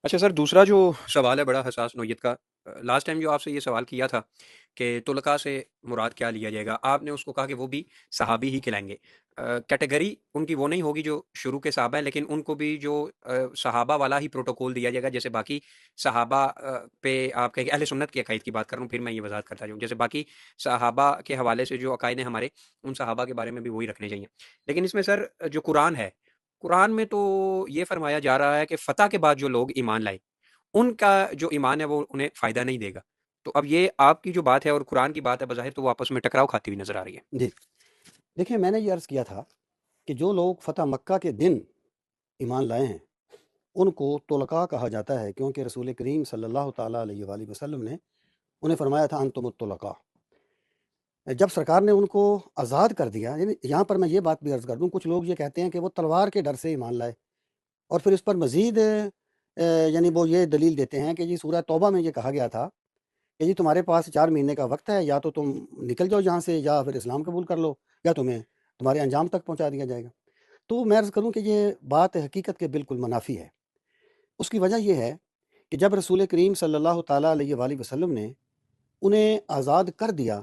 اچھا سر، دوسرا جو سوال ہے بڑا حساس نوعیت کا۔ لاسٹ ٹائم جو آپ سے یہ سوال کیا تھا کہ طلقاء سے مراد کیا لیا جائے گا، آپ نے اس کو کہا کہ وہ بھی صحابی ہی کہلائیں گے۔ کیٹیگری ان کی وہ نہیں ہوگی جو شروع کے صحابہ ہیں، لیکن ان کو بھی جو صحابہ والا ہی پروٹوکول دیا جائے گا، جیسے باقی صحابہ پہ آپ کہیں اہل سنت کے عقائد کی بات کر رہا ہوں، پھر میں یہ وضاحت کرتا جاؤں، جیسے باقی صحابہ کے حوالے سے جو عقائد ہیں ہمارے، ان صحابہ کے بارے میں بھی وہی رکھنے چاہیے۔ لیکن اس میں سر جو قرآن ہے، قرآن میں تو یہ فرمایا جا رہا ہے کہ فتح کے بعد جو لوگ ایمان لائے ان کا جو ایمان ہے وہ انہیں فائدہ نہیں دے گا۔ تو اب یہ آپ کی جو بات ہے اور قرآن کی بات ہے، بظاہر تو وہ آپس میں ٹکراؤ کھاتی ہوئی نظر آ رہی ہے۔ جی دیکھیں، میں نے یہ عرض کیا تھا کہ جو لوگ فتح مکہ کے دن ایمان لائے ہیں ان کو طلقاء کہا جاتا ہے، کیونکہ رسول کریم صلی اللہ تعالیٰ علیہ وآلہ وسلم نے انہیں فرمایا تھا انتم الطلقاء۔ جب سرکار نے ان کو آزاد کر دیا، یعنی یہاں پر میں یہ بات بھی عرض کر دوں، کچھ لوگ یہ کہتے ہیں کہ وہ تلوار کے ڈر سے ایمان لائے، اور پھر اس پر مزید یعنی وہ یہ دلیل دیتے ہیں کہ جی سورہ توبہ میں یہ کہا گیا تھا کہ جی تمہارے پاس 4 مہینے کا وقت ہے، یا تو تم نکل جاؤ یہاں سے، یا پھر اسلام قبول کر لو، یا تمہیں تمہارے انجام تک پہنچا دیا جائے گا۔ تو میں عرض کروں کہ یہ بات حقیقت کے بالکل منافی ہے۔ اس کی وجہ یہ ہے کہ جب رسول کریم صلی اللہ تعالیٰ علیہ وآلہ وسلم نے انہیں آزاد کر دیا،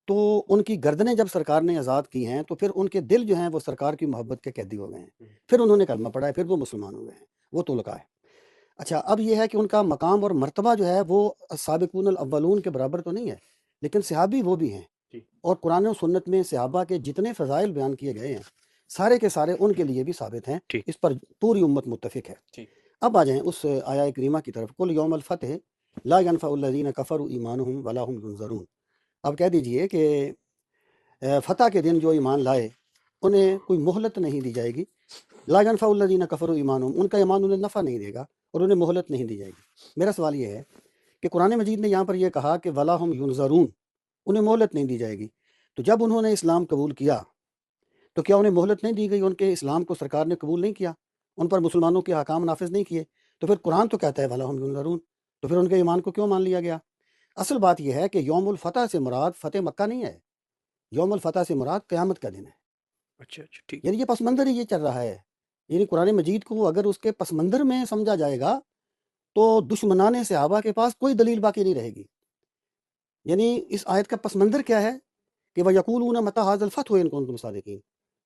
تو ان کی گردنیں جب سرکار نے آزاد کی ہیں تو پھر ان کے دل جو ہیں وہ سرکار کی محبت کے قیدی ہو گئے ہیں، پھر انہوں نے کلمہ پڑھا ہے، پھر وہ مسلمان ہو گئے ہیں، وہ طلقاء ہے۔ اچھا، اب یہ ہے کہ ان کا مقام اور مرتبہ جو ہے وہ سابقون الاولون کے برابر تو نہیں ہے، لیکن صحابی وہ بھی ہیں، اور قرآن و سنت میں صحابہ کے جتنے فضائل بیان کیے گئے ہیں سارے کے سارے ان کے لیے بھی ثابت ہیں، ٹھیک اس پر پوری امت متفق ہے۔ ٹھیک اب آ جائیں اس آیہ کریمہ کی طرف، قل یوم الفتح لا ينفع الذین کفروا ایمانہم ولا هم ينظرون۔ اب کہہ دیجئے کہ فتح کے دن جو ایمان لائے انہیں کوئی مہلت نہیں دی جائے گی، لا ينفع الذین کفروا ایمانہم، ان کا ایمان انہیں نفع نہیں دے گا اور انہیں مہلت نہیں دی جائے گی۔ میرا سوال یہ ہے کہ قرآن مجید نے یہاں پر یہ کہا کہ ولا هم ينظرون، انہیں مہلت نہیں دی جائے گی، تو جب انہوں نے اسلام قبول کیا تو کیا انہیں مہلت نہیں دی گئی؟ ان کے اسلام کو سرکار نے قبول نہیں کیا، ان پر مسلمانوں کے احکام نافذ نہیں کیے، تو پھر قرآن تو کہتا ہے ولا هم ينظرون، تو پھر ان کے ایمان کو کیوں مان لیا گیا؟ اصل بات یہ ہے کہ یوم الفتح سے مراد فتح مکہ نہیں ہے، یوم الفتح سے مراد قیامت کا دن ہے۔ اچھا ٹھیک یعنی یہ پس منظر ہی یہ چل رہا ہے، یعنی قرآن مجید کو اگر اس کے پس منظر میں سمجھا جائے گا تو دشمنان صحابہ کے پاس کوئی دلیل باقی نہیں رہے گی۔ یعنی اس آیت کا پس منظر کیا ہے کہ وَيَقُولُونَ مَتَىٰ هَٰذَا الْفَتْحُ إِن كُنتُمْ صَادِقِينَ،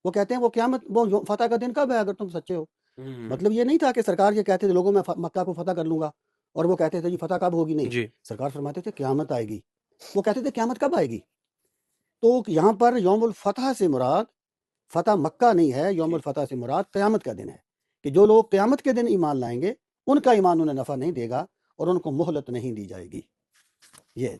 وہ کہتے ہیں وہ قیامت، وہ فتح کا دن کب ہے اگر تم سچے ہو۔ مطلب یہ نہیں تھا کہ سرکار یہ کہتے تھے لوگوں میں مکہ کو فتح کر لوں گا، اور وہ کہتے تھے جی فتح کب ہوگی، نہیں، جی سرکار فرماتے تھے قیامت آئے گی، وہ کہتے تھے قیامت کب آئے گی۔ تو یہاں پر یوم الفتح سے مراد فتح مکہ نہیں ہے، یوم الفتح سے مراد قیامت کا دن ہے، کہ جو لوگ قیامت کے دن ایمان لائیں گے ان کا ایمان انہیں نفع نہیں دے گا اور ان کو مہلت نہیں دی جائے گی۔ یہ ہے۔